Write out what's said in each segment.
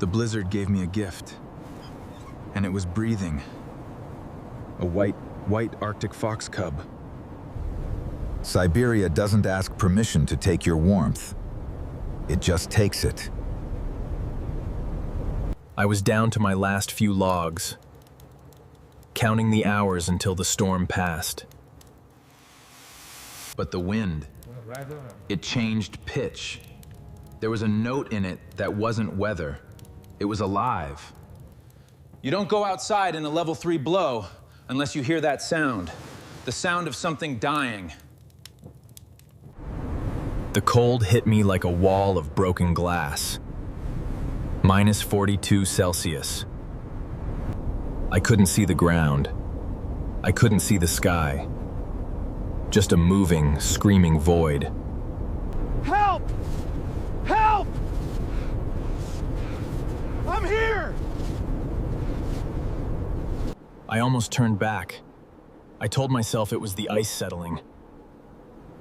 The blizzard gave me a gift, and it was breathing. A white Arctic fox cub. Siberia doesn't ask permission to take your warmth. It just takes it. I was down to my last few logs, counting the hours until the storm passed. But the wind, it changed pitch. There was a note in it that wasn't weather. It was alive. You don't go outside in a level 3 blow unless you hear that sound. The sound of something dying. The cold hit me like a wall of broken glass. Minus 42 Celsius. I couldn't see the ground. I couldn't see the sky. Just a moving, screaming void. Help! Help! I'm here! I almost turned back. I told myself it was the ice settling.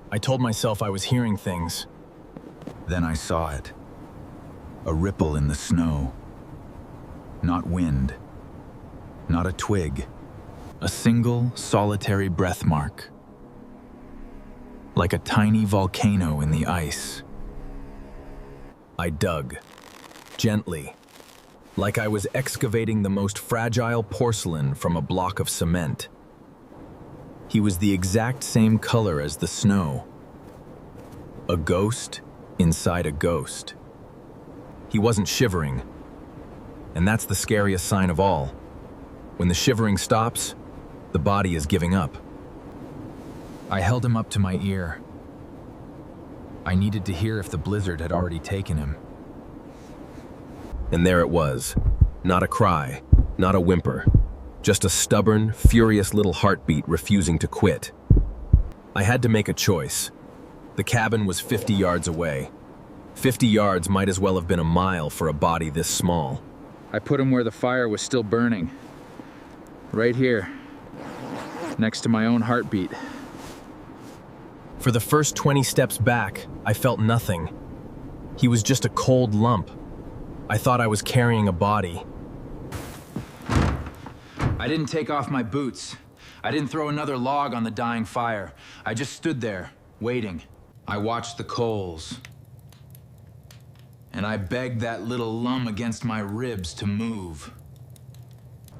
I told myself I was hearing things. Then I saw it. A ripple in the snow. Not wind. Not a twig. A single, solitary breath mark. Like a tiny volcano in the ice. I dug. Gently. Like I was excavating the most fragile porcelain from a block of cement. He was the exact same color as the snow. A ghost inside a ghost. He wasn't shivering. And that's the scariest sign of all. When the shivering stops, the body is giving up. I held him up to my ear. I needed to hear if the blizzard had already taken him. And there it was. Not a cry, not a whimper. Just a stubborn, furious little heartbeat refusing to quit. I had to make a choice. The cabin was 50 yards away. 50 yards might as well have been a mile for a body this small. I put him where the fire was still burning. Right here. Next to my own heartbeat. For the first 20 steps back, I felt nothing. He was just a cold lump. I thought I was carrying a body. I didn't take off my boots. I didn't throw another log on the dying fire. I just stood there, waiting. I watched the coals. And I begged that little lump against my ribs to move.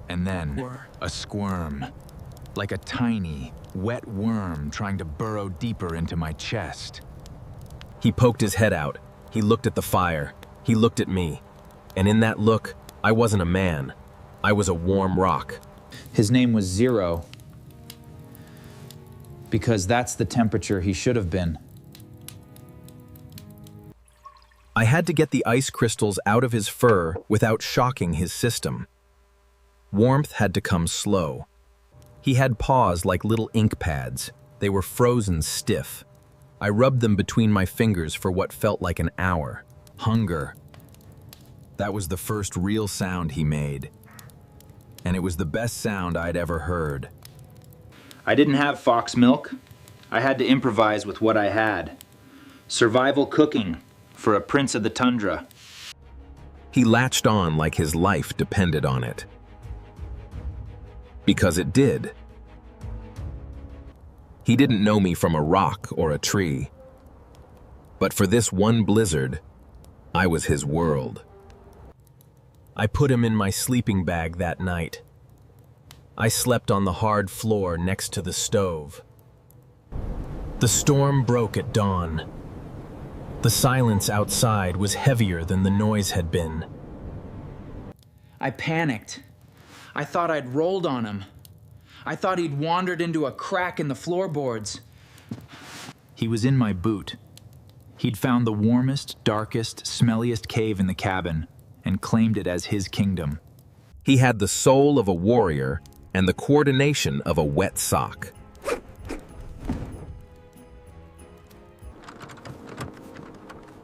And then, a squirm. Like a tiny, wet worm trying to burrow deeper into my chest. He poked his head out. He looked at the fire. He looked at me. And in that look, I wasn't a man. I was a warm rock. His name was Zero. Because that's the temperature he should have been. I had to get the ice crystals out of his fur without shocking his system. Warmth had to come slow. He had paws like little ink pads. They were frozen stiff. I rubbed them between my fingers for what felt like an hour. Hunger. That was the first real sound he made. And it was the best sound I'd ever heard. I didn't have fox milk. I had to improvise with what I had. Survival cooking for a prince of the tundra. He latched on like his life depended on it. Because it did. He didn't know me from a rock or a tree. But for this one blizzard, I was his world. I put him in my sleeping bag that night. I slept on the hard floor next to the stove. The storm broke at dawn. The silence outside was heavier than the noise had been. I panicked. I thought I'd rolled on him. I thought he'd wandered into a crack in the floorboards. He was in my boot. He'd found the warmest, darkest, smelliest cave in the cabin and claimed it as his kingdom. He had the soul of a warrior and the coordination of a wet sock.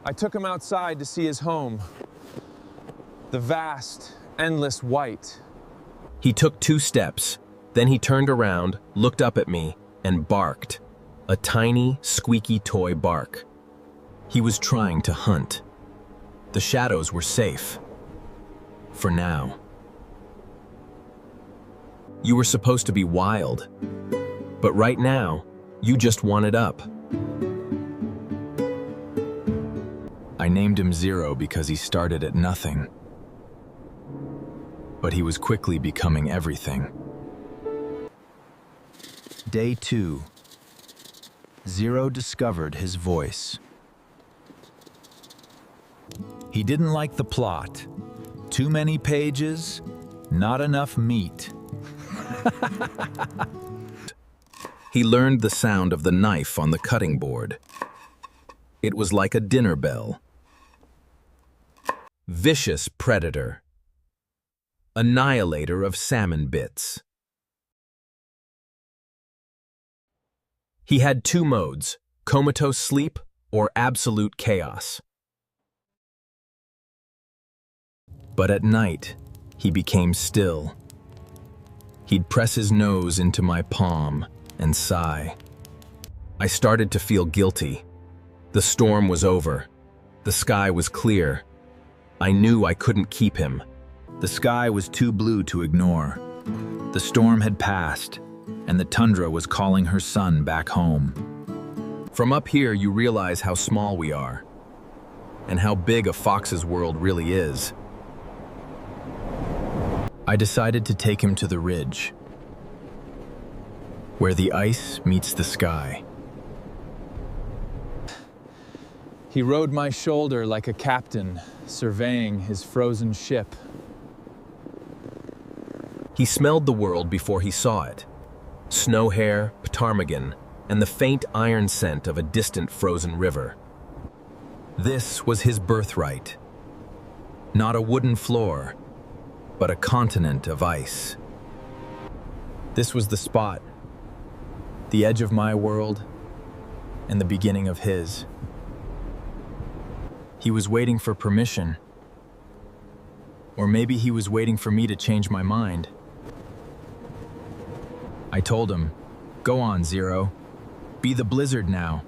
I took him outside to see his home. The vast, endless white. He took 2 steps, then he turned around, looked up at me, and barked. A tiny, squeaky toy bark. He was trying to hunt. The shadows were safe. For now. You were supposed to be wild, but right now, you just want it up. I named him Zero because he started at nothing, but he was quickly becoming everything. Day 2. Zero discovered his voice. He didn't like the plot. Too many pages, not enough meat. He learned the sound of the knife on the cutting board. It was like a dinner bell. Vicious predator. Annihilator of salmon bits. He had 2 modes, comatose sleep or absolute chaos. But at night, he became still. He'd press his nose into my palm and sigh. I started to feel guilty. The storm was over. The sky was clear. I knew I couldn't keep him. The sky was too blue to ignore. The storm had passed, and the tundra was calling her son back home. From up here, you realize how small we are, and how big a fox's world really is. I decided to take him to the ridge, where the ice meets the sky. He rode my shoulder like a captain, surveying his frozen ship. He smelled the world before he saw it. Snow hair, ptarmigan, and the faint iron scent of a distant frozen river. This was his birthright. Not a wooden floor, but a continent of ice. This was the spot, the edge of my world, and the beginning of his. He was waiting for permission. Or maybe he was waiting for me to change my mind. I told him, "Go on, Zero. Be the blizzard now."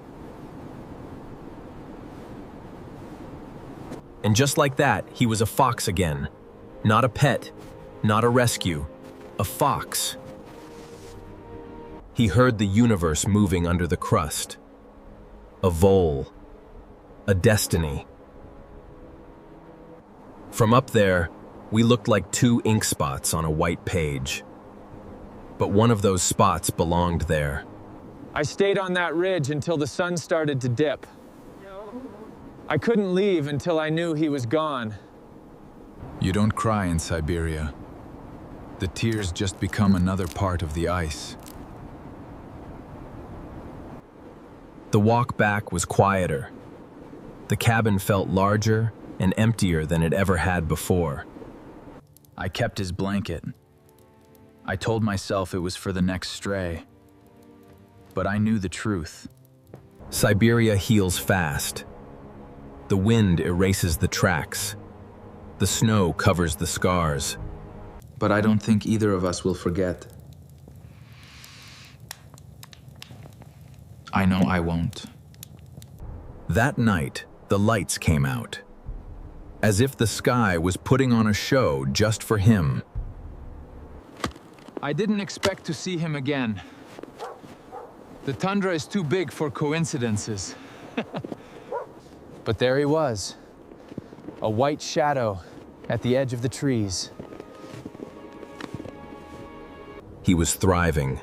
And just like that, he was a fox again. Not a pet, not a rescue, a fox. He heard the universe moving under the crust. A vole, a destiny. From up there, we looked like 2 ink spots on a white page. But one of those spots belonged there. I stayed on that ridge until the sun started to dip. I couldn't leave until I knew he was gone. You don't cry in Siberia. The tears just become another part of the ice. The walk back was quieter. The cabin felt larger and emptier than it ever had before. I kept his blanket. I told myself it was for the next stray. But I knew the truth. Siberia heals fast. The wind erases the tracks. The snow covers the scars. But I don't think either of us will forget. I know I won't. That night, the lights came out. As if the sky was putting on a show just for him. I didn't expect to see him again. The tundra is too big for coincidences. But there he was, a white shadow at the edge of the trees. He was thriving.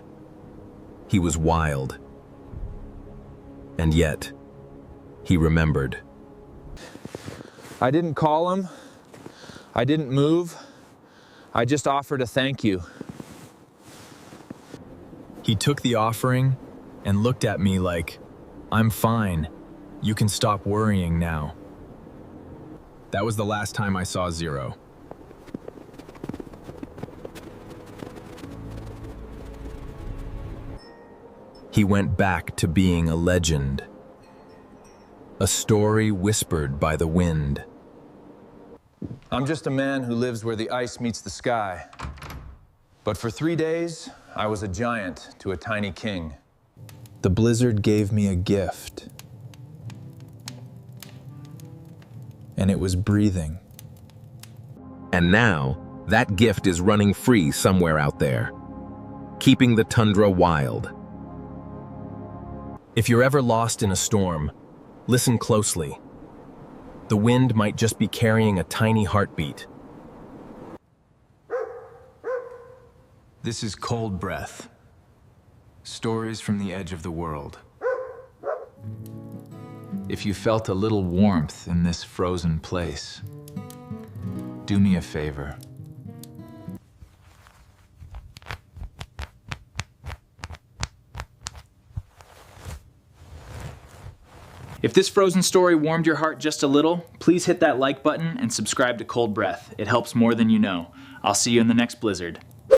He was wild. And yet, he remembered. I didn't call him. I didn't move. I just offered a thank you. He took the offering and looked at me like, "I'm fine. You can stop worrying now." That was the last time I saw Zero. He went back to being a legend. A story whispered by the wind. I'm just a man who lives where the ice meets the sky. But for 3 days, I was a giant to a tiny king. The blizzard gave me a gift. And it was breathing. And now, that gift is running free somewhere out there, keeping the tundra wild. If you're ever lost in a storm, listen closely. The wind might just be carrying a tiny heartbeat. This is Cold Breath. Stories from the edge of the world. If you felt a little warmth in this frozen place, do me a favor. If this frozen story warmed your heart just a little, please hit that like button and subscribe to Cold Breath. It helps more than you know. I'll see you in the next blizzard.